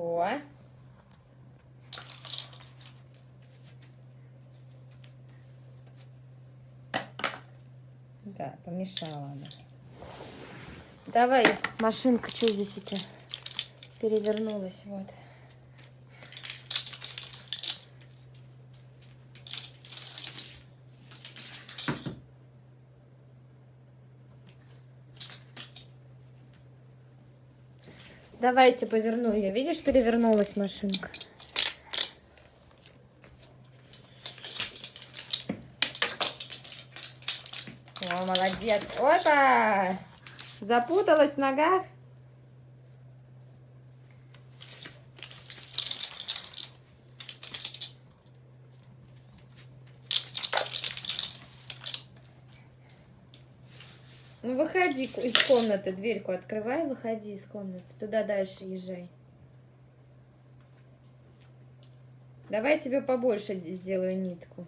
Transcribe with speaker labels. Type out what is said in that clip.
Speaker 1: Во. Да, помешала она. Давай, машинка, что здесь у тебя? Перевернулась, вот. Давайте поверну ее. Видишь, перевернулась машинка. О, молодец. Опа! Запуталась в ногах. Ну, выходи из комнаты, дверьку открывай, выходи из комнаты. Туда дальше езжай. Давай тебе побольше сделаю нитку.